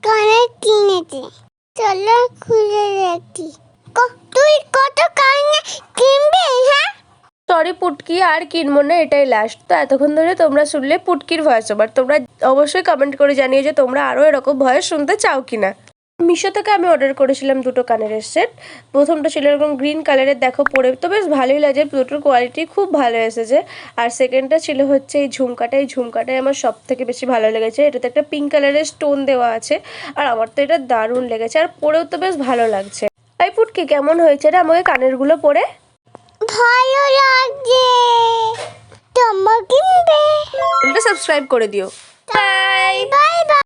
কানে কিনেছি, চলো খুলে দেখি। তুই কত কানে কিনবি? হ্যাঁ সরি পুটকি, আর কিনবো না, এটাই লাস্ট। তো এতক্ষণ ধরে তোমরা শুনলে পুটকির ভয়েস ওভার। তোমরা অবশ্যই কমেন্ট করে জানিয়ে যে তোমরা আরও এরকম ভয়েস শুনতে চাও কিনা। মিশো থেকে আমি অর্ডার করেছিলাম দুটো কানের সেট। প্রথমটা ছিল এরকম গ্রিন কালারের, দেখো পরে তো বেশ ভালোই লাগে, দুটোর কোয়ালিটি খুব ভালো এসেছে। আর সেকেন্ডটা ছিল হচ্ছে এই ঝুমকাটা। এই ঝুমকাটাই আমার সব থেকে বেশি ভালো লেগেছে। এটাতে একটা পিঙ্ক কালারের স্টোন দেওয়া আছে, আর আমার তো এটা দারুণ লেগেছে, আর পরেও তো বেশ ভালো লাগছে। এই পুটকি কেমন হয়েছে রে আমাকে কানেরগুলো পরে? ভালো লাগছে, তোমরা কিনবে? এটা সাবস্ক্রাইব করে দিও। বাই। Bye bye.